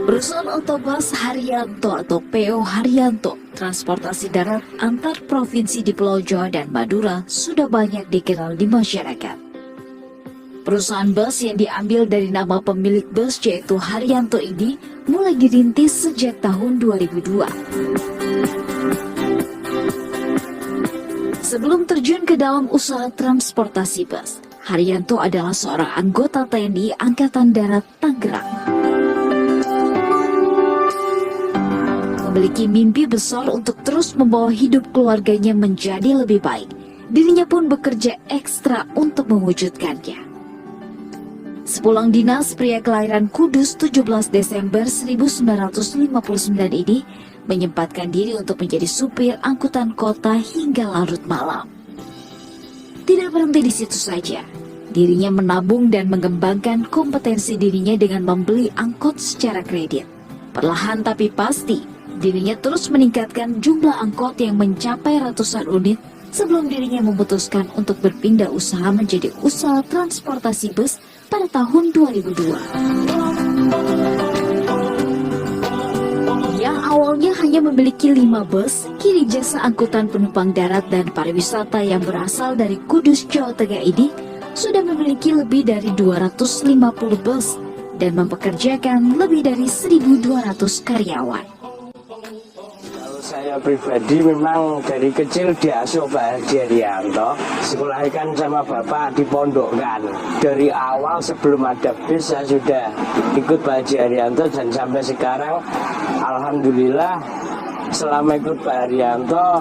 Perusahaan otobus Haryanto atau PO Haryanto, transportasi darat antar provinsi di Pulau Jawa dan Madura sudah banyak dikenal di masyarakat. Perusahaan bus yang diambil dari nama pemilik bus yaitu Haryanto ini mulai dirintis sejak tahun 2002. Sebelum terjun ke dalam usaha transportasi bus, Haryanto adalah seorang anggota TNI Angkatan Darat Tangerang. Memiliki mimpi besar untuk terus membawa hidup keluarganya menjadi lebih baik. Dirinya pun bekerja ekstra untuk mewujudkannya. Sepulang dinas, pria kelahiran Kudus 17 Desember 1959 ini menyempatkan diri untuk menjadi supir angkutan kota hingga larut malam. Tidak berhenti di situ saja. Dirinya menabung dan mengembangkan kompetensi dirinya dengan membeli angkot secara kredit. Perlahan tapi pasti, dirinya terus meningkatkan jumlah angkot yang mencapai ratusan unit sebelum dirinya memutuskan untuk berpindah usaha menjadi usaha transportasi bus pada tahun 2002. Yang awalnya hanya memiliki 5 bus, kini jasa angkutan penumpang darat dan pariwisata yang berasal dari Kudus, Jawa Tengah ini sudah memiliki lebih dari 250 bus dan mempekerjakan lebih dari 1.200 karyawan. Saya pribadi memang dari kecil diasuh Pak Haryanto, sekolahkan sama bapak dipondokkan. Dari awal sebelum ada bis saya sudah ikut Pak Haryanto dan sampai sekarang alhamdulillah selama ikut Pak Haryanto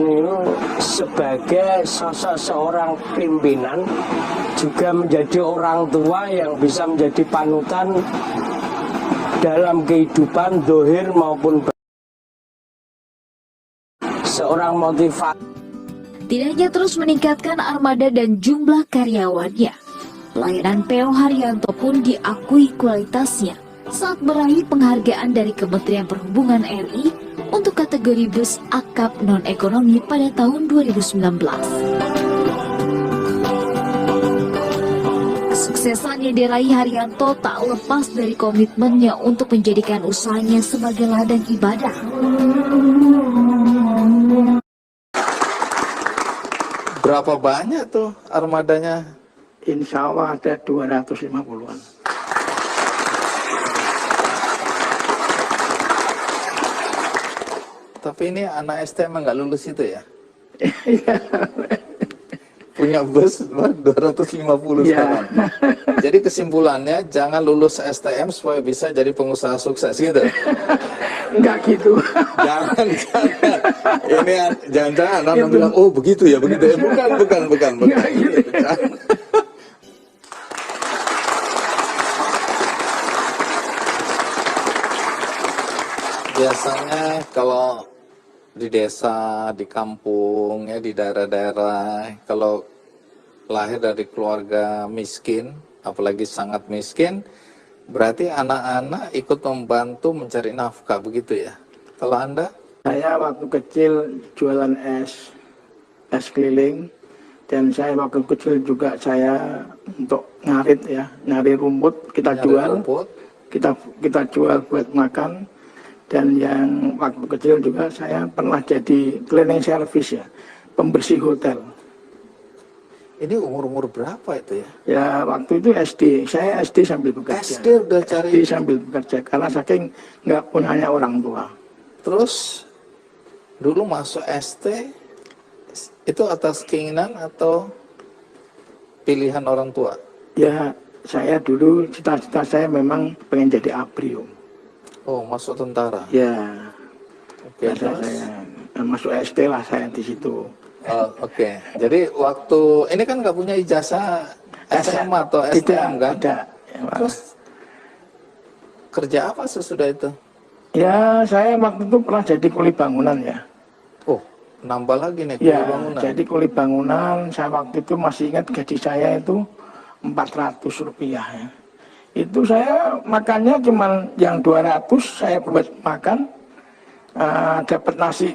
ini sebagai sosok seorang pimpinan juga menjadi orang tua yang bisa menjadi panutan dalam kehidupan dohir maupun seorang motivator. Tidak hanya terus meningkatkan armada dan jumlah karyawannya, pelayanan PO Haryanto pun diakui kualitasnya saat meraih penghargaan dari Kementerian Perhubungan RI untuk kategori bus akap non-ekonomi pada tahun 2019. Kesuksesan yang diraih Haryanto tak lepas dari komitmennya untuk menjadikan usahanya sebagai ladang ibadah. Berapa banyak tuh armadanya? Insya Allah ada 250-an. Tapi ini anak STM nggak lulus itu ya? Punya bus 250 sekarang. Jadi kesimpulannya jangan lulus STM supaya bisa jadi pengusaha sukses gitu. Enggak gitu. Jangan. Ini jangan-jangan anak bilang, oh begitu ya, begitu ya. Bukan. Gitu. Biasanya kalau di desa, di kampung, ya di daerah-daerah, kalau lahir dari keluarga miskin, apalagi sangat miskin, berarti anak-anak ikut membantu mencari nafkah, begitu ya? Kalau Anda? Saya waktu kecil jualan es keliling, dan saya waktu kecil juga saya untuk ngarit ya, nyari rumput kita jual, kita jual buat makan. Dan yang waktu kecil juga saya pernah jadi cleaning service ya, pembersih hotel. Ini umur berapa itu ya? Ya waktu itu SD, saya SD sambil bekerja. SD udah cari? SD sambil bekerja, karena saking nggak punyanya orang tua. Terus dulu masuk ST, itu atas keinginan atau pilihan orang tua? Ya saya dulu, cita-cita saya memang pengen jadi ABRI. Oh, masuk tentara? Ya, Oke, saya masuk SD lah saya di situ. Oke. Jadi waktu ini kan nggak punya ijazah SMA atau STM kan? Tidak. Terus kerja apa sesudah itu? Ya, saya waktu itu pernah jadi kuli bangunan ya. Oh, nambah lagi nih kuli bangunan. Jadi kuli bangunan, saya waktu itu masih ingat gaji saya itu 400 rupiah ya. Itu saya makannya cuma yang 200 saya buat makan, dapat nasi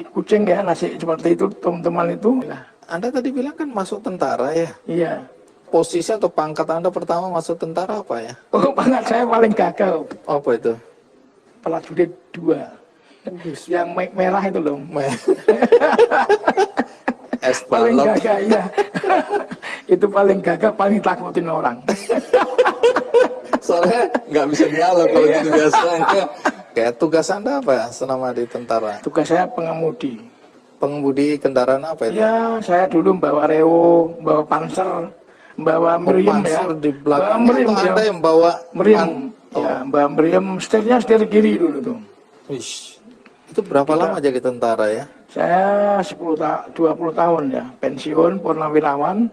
kucing ya, nasi seperti itu, teman-teman itu. Anda tadi bilang kan masuk tentara ya? Iya. posisi atau pangkat Anda pertama masuk tentara apa ya? Oh, pangkat saya paling gagal, Apa itu? prajurit 2. Yang merah itu loh. Es Paling balok. gagah ya. Itu paling gagah, paling takutin orang. Soalnya nggak bisa dialog kalau gitu biasanya. Kayak tugas Anda apa selama di tentara? Tugas saya pengemudi. Pengemudi kendaraan apa itu? Ya, saya dulu bawa Reo, bawa Panzer, bawa Meriam ya. Panser di Bawa belakang Meriam atau ya. Anda yang bawa Meriam. Ya, bawa Meriam, setirnya setir kiri dulu tuh. Wish. Itu berapa lama jadi tentara ya? Saya 20 tahun ya, pensiun purnawirawan,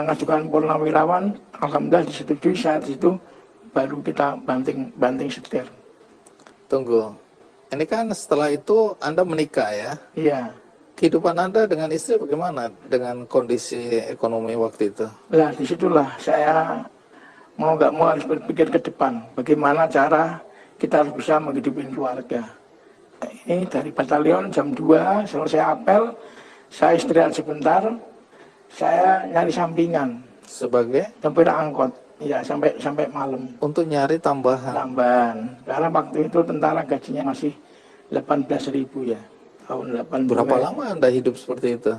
ngajukan purnawirawan, alhamdulillah disetujui, saat itu baru kita banting setir. Tunggu. Ini kan setelah itu Anda menikah ya? Iya. Kehidupan Anda dengan istri bagaimana dengan kondisi ekonomi waktu itu? Nah, disitulah saya mau nggak mau harus berpikir ke depan, bagaimana cara kita harus bisa menghidupi keluarga. Ini dari batalion jam 2 selesai apel, saya istirahat sebentar, saya nyari sampingan, Sebagai sampai angkot, ya sampai malam. untuk nyari tambahan. Tambahan, karena waktu itu tentara gajinya masih 18.000 ya, tahun 80. Berapa lama Anda hidup seperti itu?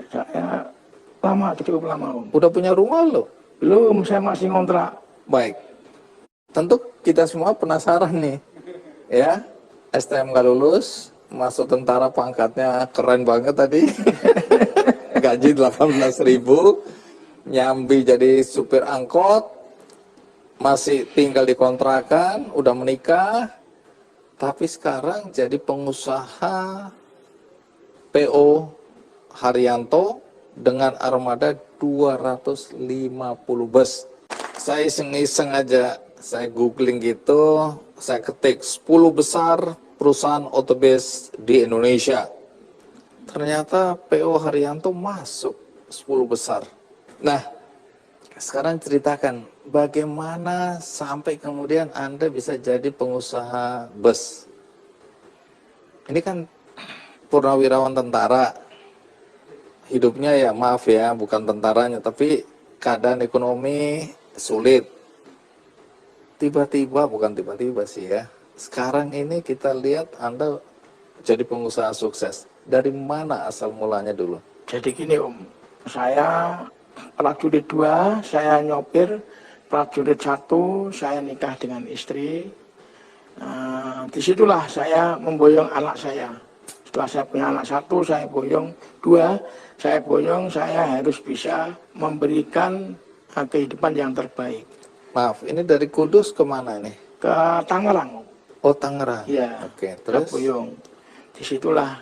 Saya lama, cukup lama Om. Udah punya rumah loh? Belum, saya masih ngontrak. Baik. Tentu kita semua penasaran nih. Ya, STM nggak lulus, masuk tentara pangkatnya keren banget tadi. Gaji 18.000, nyambi jadi supir angkot, masih tinggal di kontrakan, udah menikah, tapi sekarang jadi pengusaha PO Haryanto dengan armada 250 bus. Saya iseng-iseng aja, saya googling gitu, saya ketik 10 besar perusahaan otobus di Indonesia. Ternyata PO Haryanto masuk 10 besar. Nah, sekarang ceritakan bagaimana sampai kemudian Anda bisa jadi pengusaha bus. Ini kan purnawirawan tentara. Hidupnya ya maaf ya, bukan tentaranya, tapi keadaan ekonomi sulit. Tiba-tiba, bukan tiba-tiba sih ya, sekarang ini kita lihat Anda jadi pengusaha sukses. Dari mana asal mulanya dulu? Jadi gini Om, saya prajurit 2, saya nyopir, prajurit 1, saya nikah dengan istri. Disitulah saya memboyong anak saya. Setelah saya punya anak 1, saya boyong 2, saya harus bisa memberikan kehidupan yang terbaik. Maaf, ini dari Kudus kemana nih? Ke Tangerang. Oh, Tangerang. Iya. Oke, terus? Boyong. Disitulah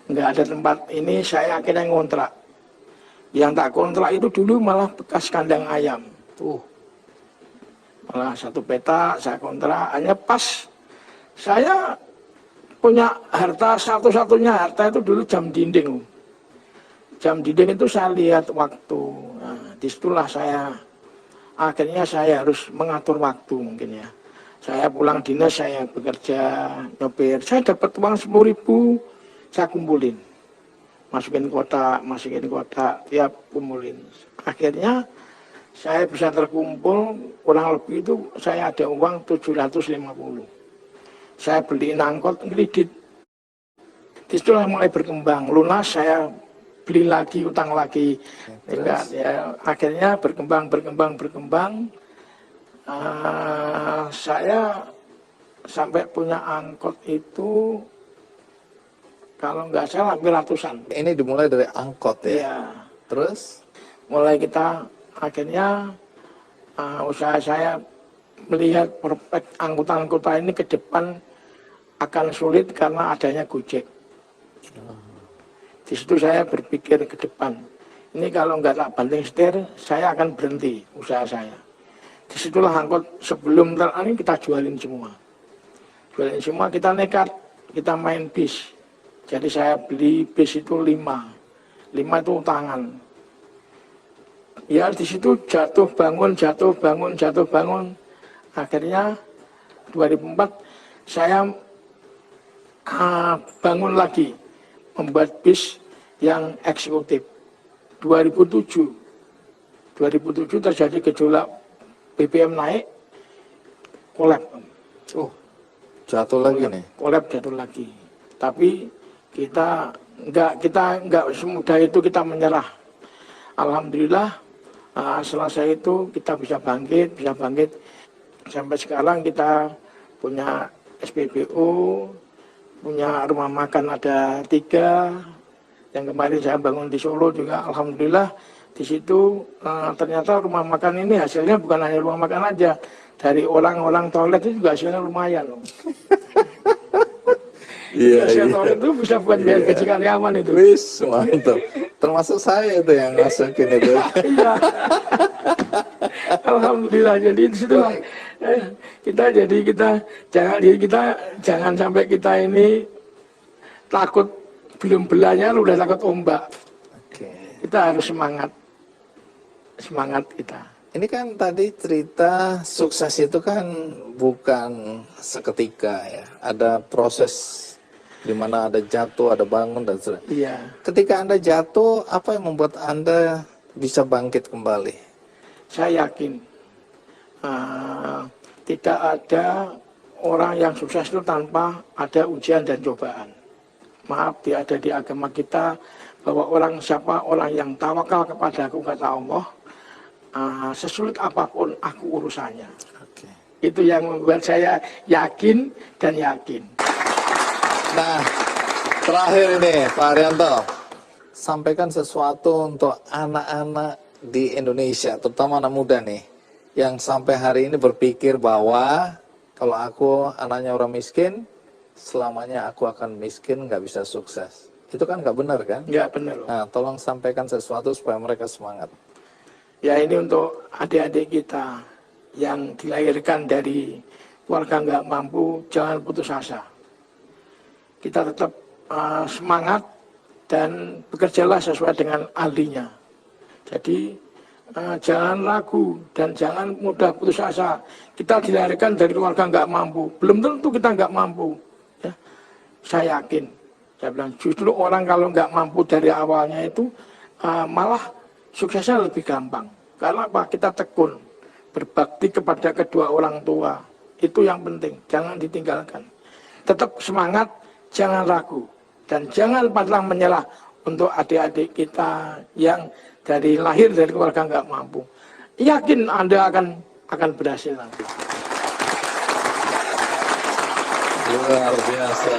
nggak ada tempat ini, saya akhirnya ngontrak. Yang tak kontrak itu dulu malah bekas kandang ayam. Malah satu petak saya kontrak, hanya pas saya punya harta, satu-satunya harta itu dulu jam dinding. Jam dinding itu saya lihat waktu. Nah, disitulah akhirnya saya harus mengatur waktu mungkin ya. Saya pulang dinas, saya bekerja, nyopir. Saya dapat uang 10.000, saya kumpulin. Masukin kotak, tiap kumpulin. Akhirnya saya bisa terkumpul, kurang lebih itu saya ada uang 750. Saya beliin angkot kredit. Disitulah mulai berkembang. Lunas saya beli lagi, utang lagi. Ya, akhirnya berkembang. Saya sampai punya angkot itu kalau nggak salah hampir ratusan. Ini dimulai dari angkot ya? Iya. Terus? Mulai kita akhirnya usaha saya melihat prospek angkutan kota ini ke depan akan sulit karena adanya Gojek. Di situ saya berpikir ke depan. Ini kalau nggak tak banting setir, saya akan berhenti usaha saya. Disitulah angkot sebelum ini kita jualin semua. Kita nekat, kita main bis. Jadi saya beli bis itu 5 itu utangan. Ya di situ jatuh bangun. Akhirnya 2004 saya bangun lagi, membuat bis yang eksekutif. 2007 2007 terjadi gejolak BBM naik, kolab. Oh, jatuh lagi nih. Kolab jatuh lagi. Tapi kita nggak semudah itu kita menyerah. Alhamdulillah selesai itu kita bisa bangkit. Sampai sekarang kita punya SPBU, punya rumah makan ada 3. Yang kemarin saya bangun di Solo juga, alhamdulillah di situ ternyata rumah makan ini hasilnya bukan hanya rumah makan aja, dari orang-orang toilet itu juga hasilnya lumayan loh. Hasil toilet itu bisa buat biaya gaji karyawan itu. Wis, mantap. Termasuk saya itu yang masukin itu. Iya. Alhamdulillah, jadi di situ kita jangan sampai kita ini takut belum belajar udah takut ombak. Oke. Kita harus semangat kita. Ini kan tadi cerita sukses itu kan bukan seketika ya. Ada proses di mana ada jatuh, ada bangun dan sebagainya. Iya. Ketika Anda jatuh, apa yang membuat Anda bisa bangkit kembali? Saya yakin tidak ada orang yang sukses itu tanpa ada ujian dan cobaan. Maaf, ada di agama kita bahwa orang yang tawakal kepada aku kata Allah, sesulit apapun aku urusannya. Oke. Itu yang membuat saya yakin dan yakin. Nah, terakhir ini Pak Haryanto, sampaikan sesuatu untuk anak-anak di Indonesia, terutama anak muda nih, yang sampai hari ini berpikir bahwa kalau aku anaknya orang miskin, selamanya aku akan miskin, nggak bisa sukses. Itu kan nggak benar kan? Nggak benar. Nah, tolong sampaikan sesuatu supaya mereka semangat. Ya ini untuk adik-adik kita yang dilahirkan dari keluarga nggak mampu, jangan putus asa. Kita tetap semangat dan bekerjalah sesuai dengan ahlinya. Jadi jangan ragu dan jangan mudah putus asa. Kita dilahirkan dari keluarga nggak mampu, belum tentu kita nggak mampu. Ya. Saya yakin, saya bilang justru orang kalau nggak mampu dari awalnya itu malah suksesnya lebih gampang. Karena apa? Kita tekun, berbakti kepada kedua orang tua. Itu yang penting, jangan ditinggalkan. Tetap semangat, jangan ragu. Dan jangan pantang menyerah untuk adik-adik kita yang dari lahir dari keluarga nggak mampu. Yakin Anda akan berhasil nanti. Luar biasa.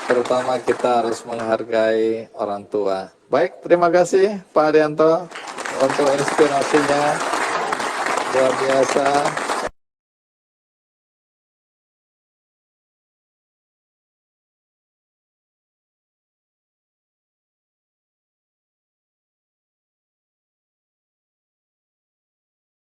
Terutama kita harus menghargai orang tua. Baik, terima kasih Pak Haryanto untuk inspirasinya. Luar biasa.